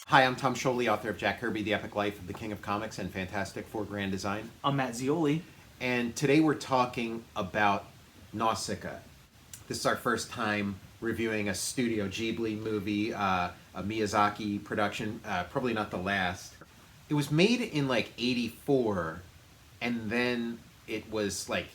Hi, I'm Tom Scioli, author of Jack Kirby, The Epic Life of the King of Comics and Fantastic Four Grand Design. I'm Matt Zeoli. And today we're talking about Nausicaa. This is our first time reviewing a Studio Ghibli movie, a Miyazaki production, probably not the last. It was made in like 84, and then it was like,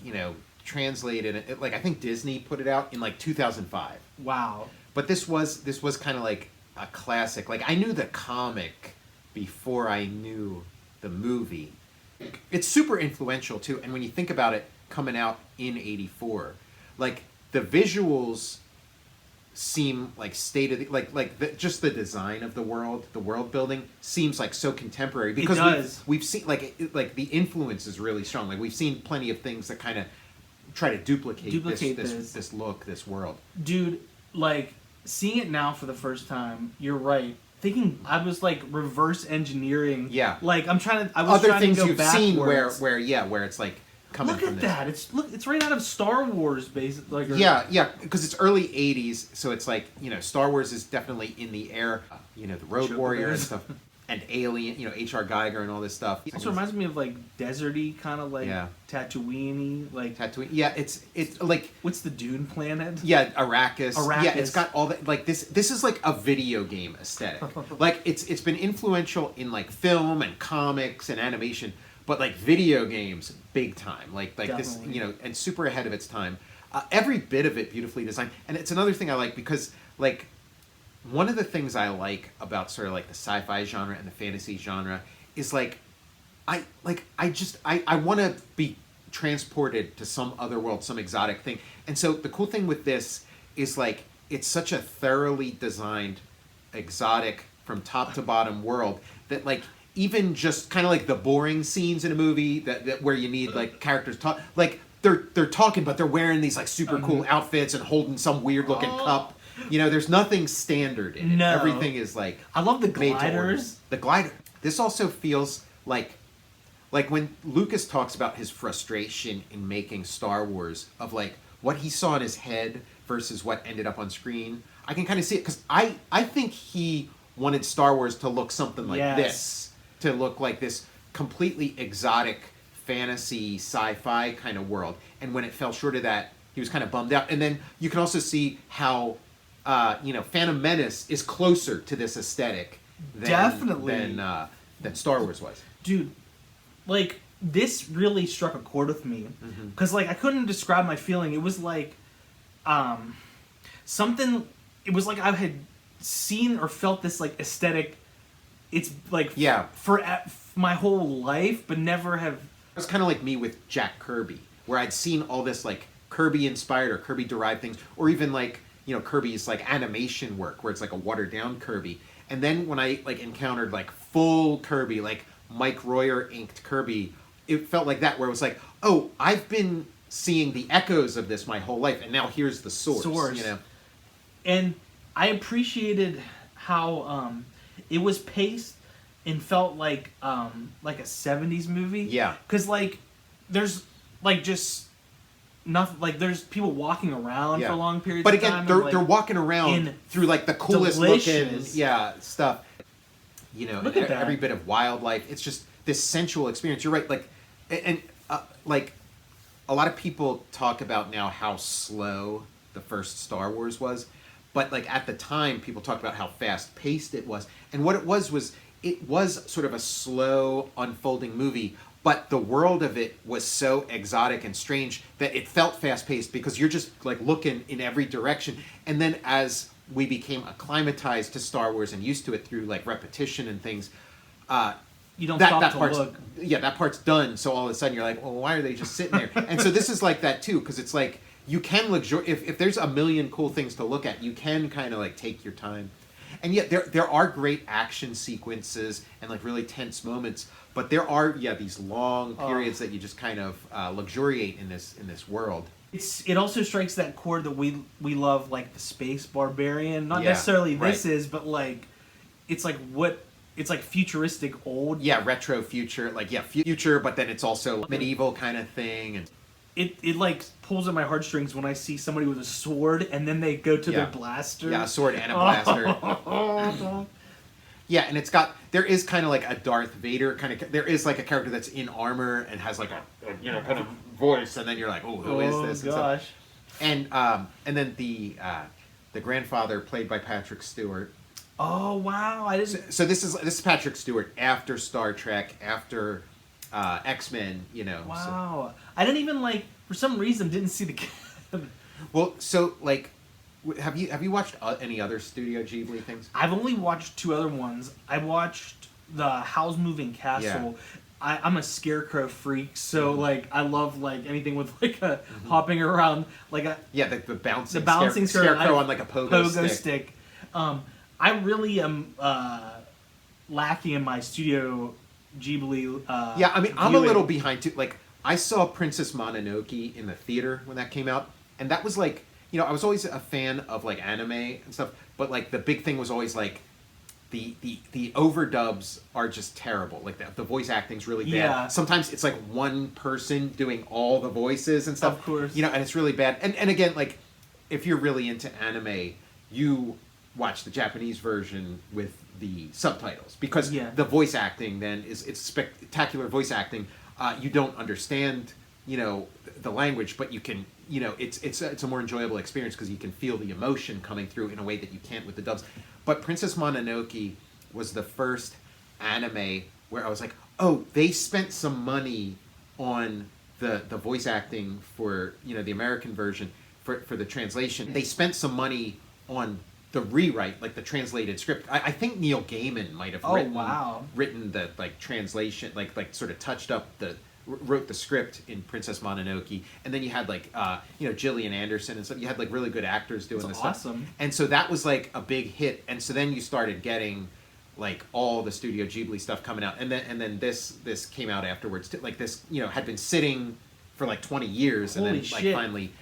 translated, I think Disney put it out in like 2005. Wow. But this was kind of like a classic. Like, I knew the comic before I knew the movie. It's super influential too, and when you think about it, coming out in 84, like the visuals seem like state of the, just the design of the world building seems like so contemporary, because we've seen like the influence is really strong. Like, we've seen plenty of things that kind of try to duplicate this look, this world. Dude, like, seeing it now for the first time, you're right. Thinking I was like reverse engineering. Yeah. Like, I was other trying things to go you've backwards. seen where it's like coming from Look at this. that. It's right out of Star Wars, basically. Like, Yeah, because it's early 80s, so it's like, Star Wars is definitely in the air. The Road Warrior and stuff. And Alien, H.R. Geiger and all this stuff. It also reminds me of like deserty, kind of like Tatooine-y, like Tatooine. Yeah, it's like, what's the Dune planet? Yeah, Arrakis. Yeah, it's got all that. Like, this is like a video game aesthetic. Like, it's been influential in like film and comics and animation, but like video games, big time. Like Definitely. this, and super ahead of its time. Every bit of it beautifully designed, and it's another thing I like, because like, one of the things I like about sort of like the sci-fi genre and the fantasy genre is like, I want to be transported to some other world, some exotic thing. And so the cool thing with this is like, it's such a thoroughly designed, exotic, from top to bottom world that like, even just kind of like the boring scenes in a movie that where you need like characters talk, like they're talking, but they're wearing these like super cool outfits and holding some weird looking cup. There's nothing standard in it. No. Everything is like, I love the made to order. gliders. The glider. This also feels like when Lucas talks about his frustration in making Star Wars, of like what he saw in his head versus what ended up on screen. I can kind of see it, because I think he wanted Star Wars to look something like this, to look like this completely exotic fantasy sci-fi kind of world. And when it fell short of that, he was kind of bummed out. And then you can also see how Phantom Menace is closer to this aesthetic than Star Wars was. Dude, like, this really struck a chord with me, because like I couldn't describe my feeling. It was like something. It was like I had seen or felt this like aesthetic. It's like for my whole life, but never have. It was kind of like me with Jack Kirby, where I'd seen all this like Kirby inspired or Kirby derived things, or even like Kirby's like animation work, where it's like a watered down Kirby. And then when I like encountered like full Kirby, like Mike Royer inked Kirby, it felt like that, where it was like, oh, I've been seeing the echoes of this my whole life, and now here's the source. And I appreciated how it was paced and felt like a 70s movie. Yeah. Because like there's like just nothing, like there's people walking around for long periods of time. But again, they're walking around through like the coolest looking stuff. Look at that. Every bit of wildlife. It's just this sensual experience. You're right. Like, and like a lot of people talk about now how slow the first Star Wars was, but like at the time, people talked about how fast paced it was. And what it was sort of a slow unfolding movie, but the world of it was so exotic and strange that it felt fast paced, because you're just like looking in every direction. And then as we became acclimatized to Star Wars and used to it through like repetition and things, you don't stop to look. Yeah, that part's done. So all of a sudden you're like, well, why are they just sitting there? And so this is like that too, because it's like you can if there's a million cool things to look at, you can kind of like take your time. And yet there are great action sequences and like really tense moments, but there are these long periods that you just kind of luxuriate in this world. It also strikes that chord that we love, like the space barbarian. Not necessarily this is, but like it's like futuristic old. Yeah, retro future, future, but then it's also medieval kind of thing. And it like pulls at my heartstrings when I see somebody with a sword and then they go to their blaster. Yeah, a sword and a blaster. Yeah, and there is kind of like a Darth Vader kind of, there is like a character that's in armor and has like a kind of voice, and then you're like, oh, who is this? Oh gosh. And then the grandfather played by Patrick Stewart. Oh wow, I didn't. So this is Patrick Stewart after Star Trek, after X-Men, Wow, so. I didn't even for some reason didn't see the. Well, so have you watched any other Studio Ghibli things? I've only watched 2 other ones. I watched the Howl's Moving Castle. Yeah. I'm a scarecrow freak, so I love anything with a hopping around the bouncing scarecrow on a pogo stick. I really am lacking in my Studio Ghibli. Yeah, I mean, I'm a little behind too. I saw Princess Mononoke in the theater when that came out, and that was I was always a fan of anime and stuff, but the big thing was always the overdubs are just terrible. The voice acting's really bad. Yeah. Sometimes it's one person doing all the voices and stuff. Of course. And it's really bad. And again, if you're really into anime, you watch the Japanese version with the subtitles, because the voice acting then it's spectacular voice acting. You don't understand, the language, but you can, it's a more enjoyable experience because you can feel the emotion coming through in a way that you can't with the dubs. But Princess Mononoke was the first anime where I was like, oh, they spent some money on the voice acting for, the American version, for the translation. They spent some money on the rewrite, the translated script. I think Neil Gaiman might have written the translation, sort of touched up wrote the script in Princess Mononoke, and then you had Gillian Anderson and stuff. You had really good actors doing this awesome stuff. And so that was a big hit. And so then you started getting all the Studio Ghibli stuff coming out, and then this came out afterwards. This had been sitting for 20 years, Holy and then shit. finally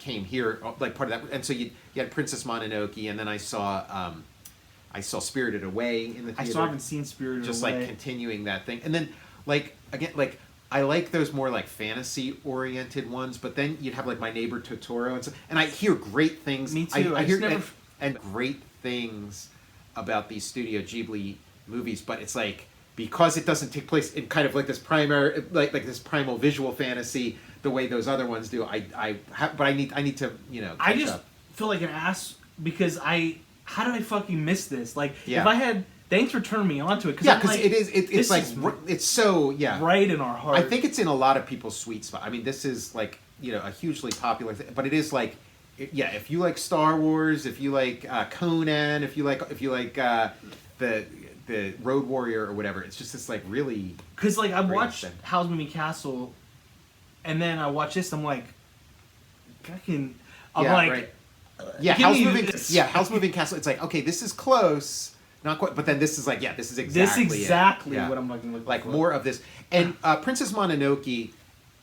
came here part of that. And so you had Princess Mononoke, and then I saw Spirited Away in the theater. I still haven't seen Spirited just Away. Continuing that thing, and then again I like those more fantasy oriented ones, but then you'd have My Neighbor Totoro and I hear great things. Me too. I hear and great things about these Studio Ghibli movies, but it's because it doesn't take place in kind of this primary this primal visual fantasy the way those other ones do. But I need to I just feel like an ass because how did I fucking miss this? If I had. Thanks for turning me on to it. Because it's so right in our heart. I think it's in a lot of people's sweet spot. I mean, this is a hugely popular thing, but it is if you like Star Wars, if you like Conan, if you like the Road Warrior or whatever, it's just this really. Because I watched Howl's Moving Castle, and then I watched this. I'm like, fucking. Right. Howl's Moving Castle. It's okay, this is close. Not quite, but then this is this is exactly what I'm looking for. More of this. And Princess Mononoke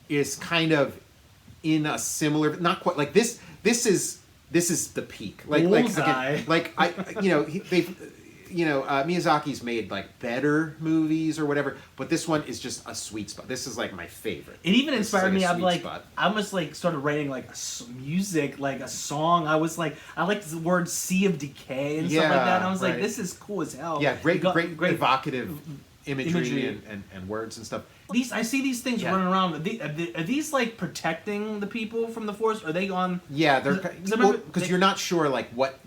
is kind of in a similar, not quite this. This is the peak. Bullseye. Miyazaki's made better movies or whatever, but this one is just a sweet spot. This is my favorite. It even inspired me. I almost started writing music, a song. I was I liked the word "sea of decay" and stuff like that. And I was this is cool as hell. Yeah, great evocative imagery and words and stuff. I see these things running around. Are these protecting the people from the forest? Are they on? Yeah, they're because you're not sure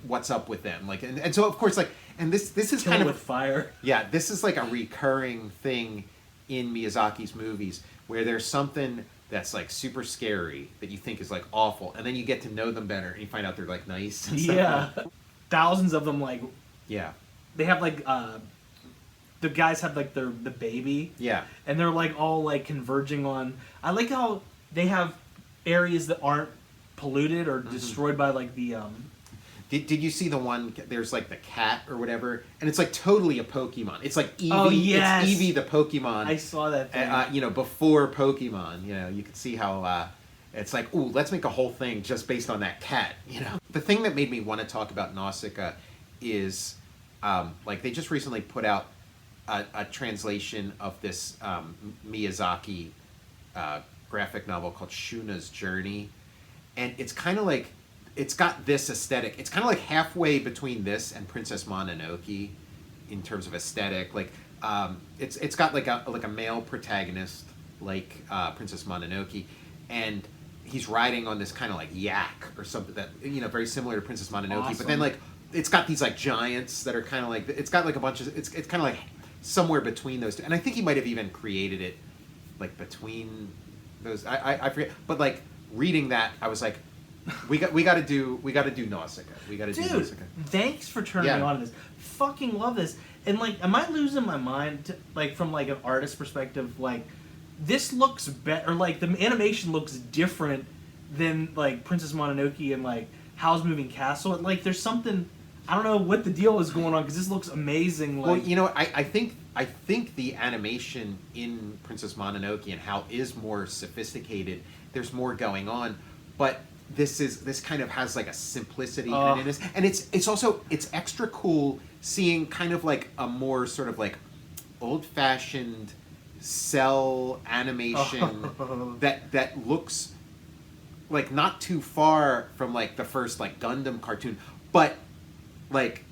what's up with them. And so of course and this is kind of with fire. Yeah, this is a recurring thing in Miyazaki's movies where there's something that's super scary that you think is awful, and then you get to know them better and you find out they're nice. And stuff. Thousands of them they have the guys have the baby. Yeah. And they're all converging on. I like how they have areas that aren't polluted or destroyed by the. Did you see the one? There's the cat or whatever, and it's totally a Pokemon. It's Eevee. Oh yes. It's Eevee the Pokemon. I saw that thing. Before Pokemon, you could see how it's ooh, let's make a whole thing just based on that cat. The thing that made me want to talk about Nausicaa is they just recently put out a translation of this Miyazaki graphic novel called Shuna's Journey, and it's kind of it's got this aesthetic. It's kind of halfway between this and Princess Mononoke, in terms of aesthetic. Like it's got like a male protagonist like Princess Mononoke, and he's riding on this kind of like yak or something that very similar to Princess Mononoke. Awesome. But then like it's got these like giants that are kind of like it's got like a bunch of it's kind of like somewhere between those two. And I think he might have even created it like between those. I forget. But like reading that, I was like, we got to do Nausicaa. We got to do Nausicaa. Thanks for turning me on to this. Fucking love this. And like, am I losing my mind? Like from like an artist perspective, like this looks better. Like the animation looks different than like Princess Mononoke and like Howl's Moving Castle. And, like there's something. I don't know what the deal is going on because this looks amazing. Like, well, I think the animation in Princess Mononoke and Howl is more sophisticated. There's more going on, but this kind of has like a simplicity in it, and it's also extra cool seeing kind of like a more sort of like old-fashioned cell animation that looks like not too far from like the first like Gundam cartoon, but like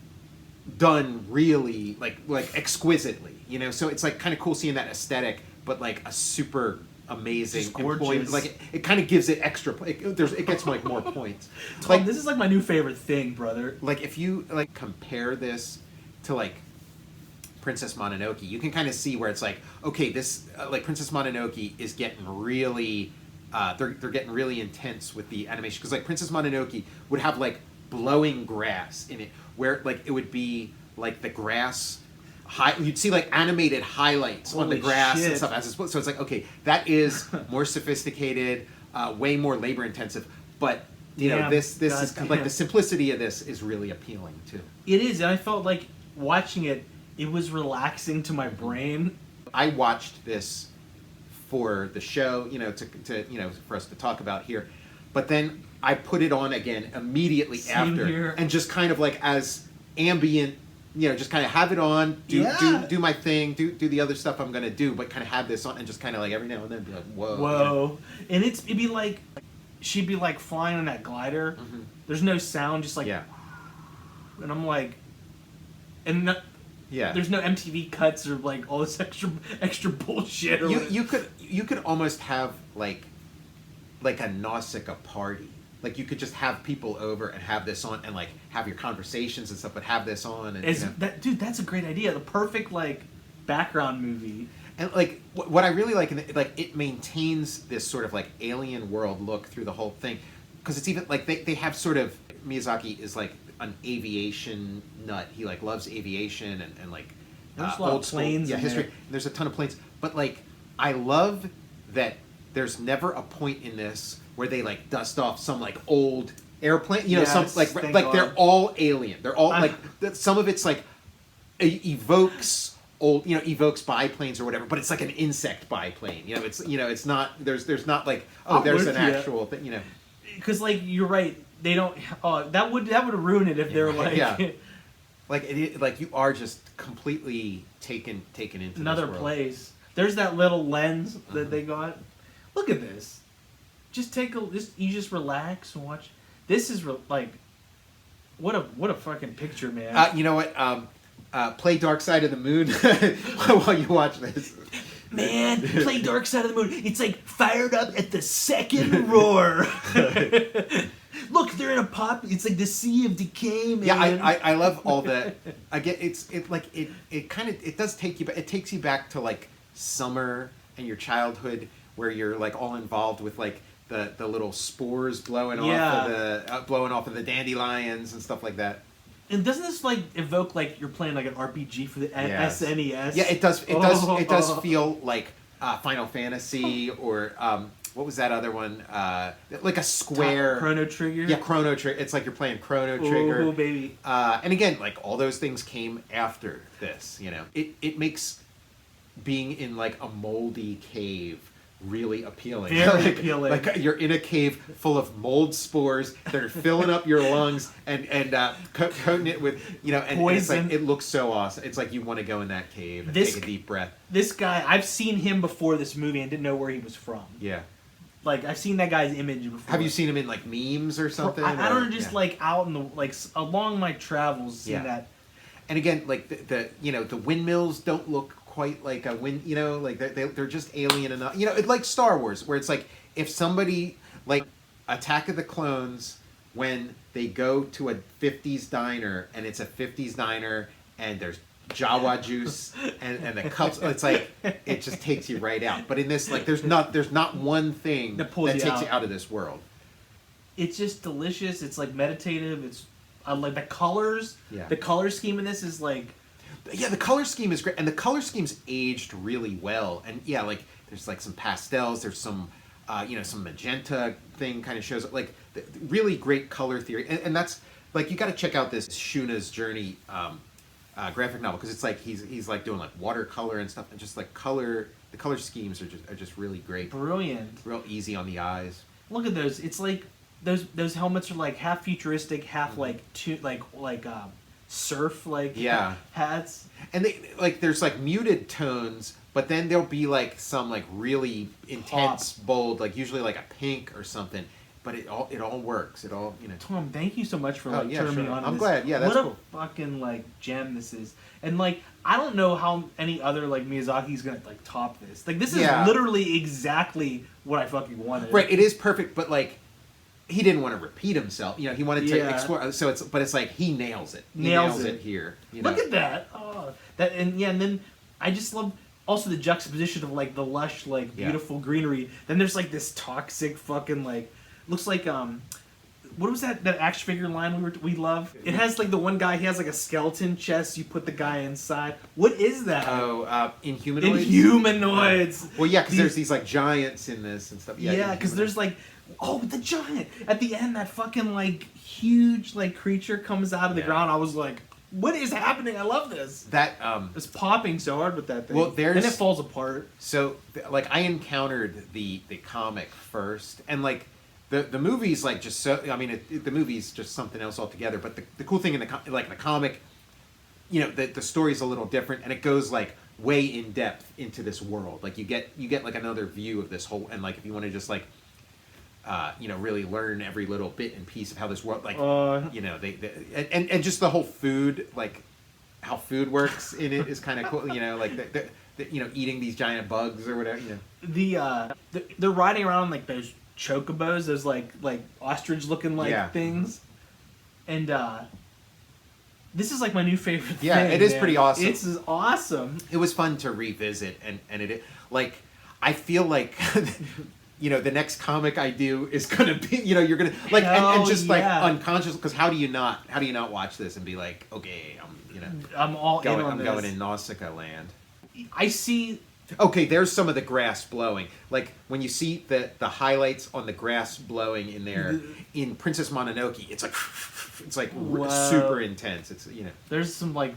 done really like exquisitely, so it's like kind of cool seeing that aesthetic, but like a super amazing employee. Like it kind of gives it extra it gets like more points. Tom, like this is like my new favorite thing, brother. Like if you like compare this to like Princess Mononoke, you can kind of see where it's like, okay, this like Princess Mononoke is getting really they're getting really intense with the animation, because like Princess Mononoke would have like blowing grass in it, where like it would be like the grass you'd see like animated highlights on the grass and stuff as it's so it's like, okay, that is more sophisticated, way more labor intensive, but this is like the simplicity of this is really appealing too. It is, and I felt like watching it was relaxing to my brain. I watched this for the show, to for us to talk about here, but then I put it on again immediately after, here. And just kind of like as ambient, just kind of have it on, do my thing, do the other stuff I'm gonna do, but kind of have this on and just kind of like every now and then be like, whoa. And it'd be like, she'd be like flying on that glider. Mm-hmm. There's no sound, just like, and I'm like, and there's no MTV cuts or like all this extra bullshit. Or you could almost have like a Nausicaa party. Like you could just have people over and have this on and like have your conversations and stuff, but have this on. And dude, that's a great idea. The perfect like background movie. And like what I really like, like it maintains this sort of like alien world look through the whole thing, because it's even like they have sort of, Miyazaki is like an aviation nut. He like loves aviation and like there's a lot of planes, history. And there's a ton of planes, but like I love that there's never a point in this where they like dust off some like old airplane, some like God. They're all alien. They're all like some of it's like evokes old, evokes biplanes or whatever, but it's like an insect biplane. It's not there's not like there's an actual thing, Because like you're right, they don't. That would ruin it if they're like like you are just completely taken into another this world. place. There's that little lens that they got. Look at this. Just you just relax and watch. This is like, what a fucking picture, man. You know what? Play Dark Side of the Moon while you watch this. Man, play Dark Side of the Moon. It's like fired up at the second roar. Look, they're in a pop. It's like the Sea of Decay, man. Yeah, I love all that. I get it does take you, but it takes you back to like summer and your childhood, where you're like all involved with like the little spores blowing off of the dandelions and stuff like that. And doesn't this like evoke like you're playing like an RPG for the SNES? Yeah, it does. It does feel like Final Fantasy or what was that other one? Like a square Chrono Trigger. Yeah, Chrono Trigger. It's like you're playing Chrono Trigger. Oh baby. And again, like all those things came after this. It makes being in like a moldy cave really appealing. Very appealing. Like you're in a cave full of mold spores that are filling up your lungs and coating it with and poison. It's like it looks so awesome. It's like you want to go in that cave and take a deep breath. This guy, I've seen him before this movie and didn't know where he was from. Yeah. Like I've seen that guy's image before. Have you seen him in like memes or something? I don't know, just like out in the like along my travels, seen that. and again, like the you know, the windmills don't look quite like a wind, you know, like they're just alien enough, you know, it's like Star Wars, where it's like if somebody like Attack of the Clones, when they go to a 50s diner and it's a 50s diner and there's Jawa juice and the cups, it's like it just takes you right out. But in this, like there's not one thing that takes you out of this world. It's just delicious. It's like meditative. It's like the colors. Yeah. The color scheme in this is like. Yeah, the color scheme is great, and the color scheme's aged really well. And yeah, like there's like some pastels. There's some. You know, some magenta thing kind of shows up, like really great color theory, and that's like you got to check out this Shuna's Journey graphic novel, because it's like he's like doing like watercolor and stuff, and just like the color schemes are just really great, brilliant, real easy on the eyes. Look at those. It's like those helmets are like half futuristic, half like surf like hats, and they like there's like muted tones. But then there'll be like some like really intense, bold, like usually like a pink or something. But it all works. It all, you know. Tom, thank you so much for like turning me on. I'm glad. Yeah, that's cool. What a fucking like gem this is. And like I don't know how any other like Miyazaki's gonna like top this. Like this is literally exactly what I fucking wanted. Right. It is perfect, but like he didn't want to repeat himself. You know, he wanted to explore. So it's like he nails it. He nails it here. You know? Look at that. Oh, that and then I just love. Also the juxtaposition of like the lush, like beautiful greenery. Then there's like this toxic fucking like looks like what was that action figure line we love? It has like the one guy, he has like a skeleton chest, you put the guy inside. What is that? Oh, Inhumanoids? Inhumanoids! Well, yeah, because there's these like giants in this and stuff. Yeah, because there's like, oh, the giant! At the end, that fucking like huge like creature comes out of the ground. I was like, what is happening? I love this. That it's popping so hard with that thing. Well, then it falls apart. So, like, I encountered the comic first, and like the movie's like just so. I mean, the movie's just something else altogether. But the cool thing in the comic, you know, the story's a little different, and it goes like way in depth into this world. Like you get like another view of this whole, and like if you want to just like. You know, really learn every little bit and piece of how this world, like, you know, and just the whole food, like, how food works in it is kind of cool. You know, like you know, eating these giant bugs or whatever. You know, they're riding around like those chocobos, those like ostrich looking like things, and this is like my new favorite thing. Yeah, it is pretty awesome. It's awesome. It was fun to revisit, and it like I feel like. You know, the next comic I do is gonna be, you know, you're gonna like, and just like unconscious, because how do you not watch this and be like, okay, I'm all going, in on I'm this. going in Nausicaa land. I see. Okay, there's some of the grass blowing. Like when you see the highlights on the grass blowing in there in Princess Mononoke, it's like super intense. It's, you know, there's some like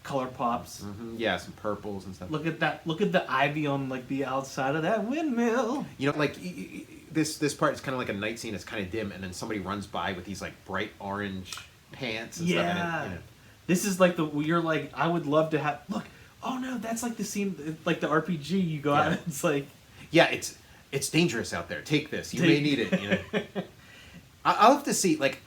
color pops. Mm-hmm. Yeah, some purples and stuff. Look at that. Look at the ivy on like the outside of that windmill. You know, like this part is kind of like a night scene. It's kind of dim, and then somebody runs by with these like bright orange pants and stuff. And you know. This is like you're like, I would love to have. Look, oh no, that's like the scene, like the RPG you go out. It's like, yeah, it's dangerous out there. Take this. You may need it. You know. I'll have to see. Like,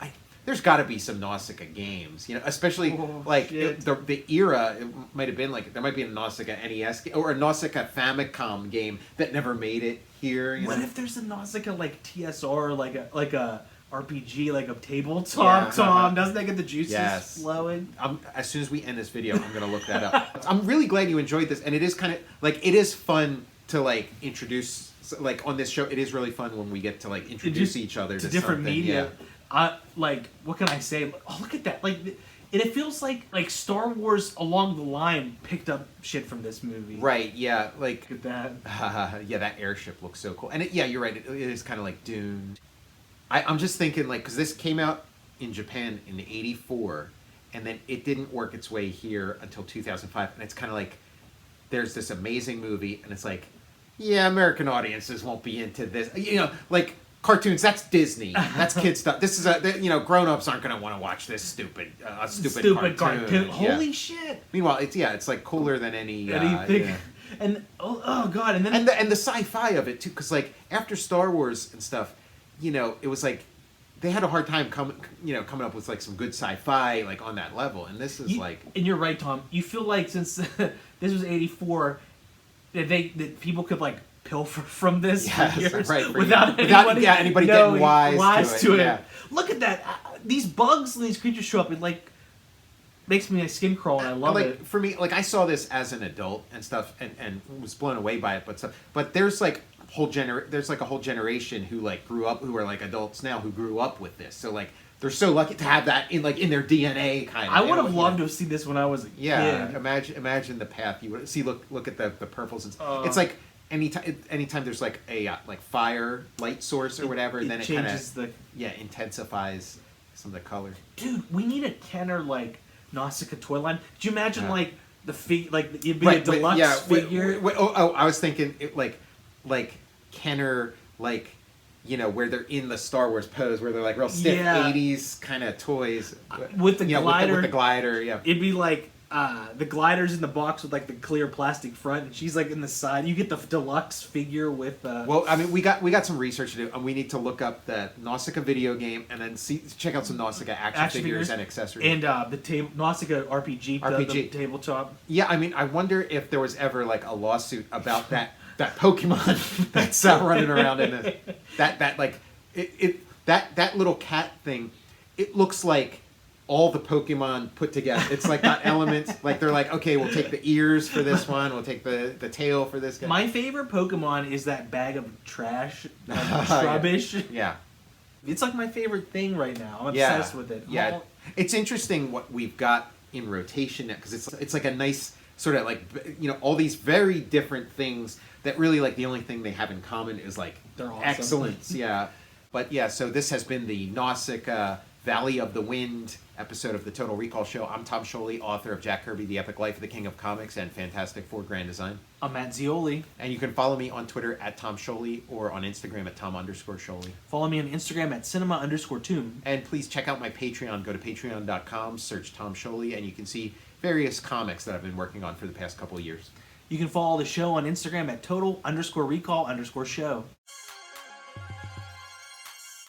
there's got to be some Nausicaa games, you know, especially the era. It might have been like there might be a Nausicaa NES or a Nausicaa Famicom game that never made it here. You what know? If there's a Nausicaa like TSR, like a RPG, like a tabletop? Tom, doesn't that get the juices flowing? As soon as we end this video, I'm gonna look that up. I'm really glad you enjoyed this, and it is kind of like it is fun to like introduce. Like on this show, it is really fun when we get to like introduce each other to different something. media. Like, what can I say? Oh, look at that! Like, it feels like Star Wars along the line picked up shit from this movie. Right? Yeah. Like look at that. Yeah, that airship looks so cool. And you're right. It is kind of like Dune. I'm just thinking like because this came out in Japan in '84, and then it didn't work its way here until 2005, and it's kind of like there's this amazing movie, and it's like, yeah, American audiences won't be into this. You know, like. Cartoons, that's Disney. That's kid stuff. This is grown-ups aren't going to want to watch this stupid cartoon. Holy shit. Meanwhile, it's like cooler than anything. And oh god, and then and the sci-fi of it too, because like after Star Wars and stuff, you know, it was like they had a hard time coming up with like some good sci-fi like on that level, and this is like. And you're right, Tom. You feel like since this was '84, that people could like pilfer from this for years without anybody getting wise to it. Yeah. Look at that! These bugs and these creatures show up. It like makes me like skin crawl, and I love it. For me, like I saw this as an adult and stuff, and was blown away by it. But there's like there's like a whole generation who like grew up, who are like adults now, who grew up with this. So like they're so lucky to have that in their DNA kind of. I would have loved to have seen this when I was a kid. Yeah, imagine the path you would see. Look at the purples. It's like anytime there's like a like fire light source or whatever, and then it kind of intensifies some of the color. Dude, we need a Kenner like Nausicaa toy line. Could you imagine like the like it'd be a deluxe figure? I was thinking like Kenner, like, where they're in the Star Wars pose, where they're like real stiff 80s kind of toys. With the glider. With the glider, yeah. It'd be like the glider's in the box with like the clear plastic front, and she's like in the side. You get the deluxe figure with. Well, I mean, we got some research to do, and we need to look up the Nausicaa video game, and then check out some Nausicaa action figures and accessories, and the Nausicaa RPG, the tabletop. Yeah, I mean, I wonder if there was ever like a lawsuit about that Pokemon that's running around in this. That like that little cat thing. It looks like all the Pokemon put together. It's like got elements. Like they're like, okay, we'll take the ears for this one. We'll take the tail for this guy. My favorite Pokemon is that bag of trash, like rubbish. Yeah. It's like my favorite thing right now. I'm obsessed with it. Yeah. It's interesting what we've got in rotation now, because it's like a nice sort of like all these very different things that really like the only thing they have in common is like they're awesome. Excellence. Yeah. But yeah, so this has been the Nausicaa Valley of the Wind episode of the Total Recall Show. I'm Tom Scioli, author of Jack Kirby, The Epic Life of the King of Comics, and Fantastic Four Grand Design. I'm at Zeoli. And you can follow me on Twitter at Tom Scioli or on Instagram at Tom_Scioli. Follow me on Instagram at Cinema_Tomb. And please check out my Patreon. Go to patreon.com, search Tom Scioli, and you can see various comics that I've been working on for the past couple of years. You can follow the show on Instagram at Total_Recall_Show.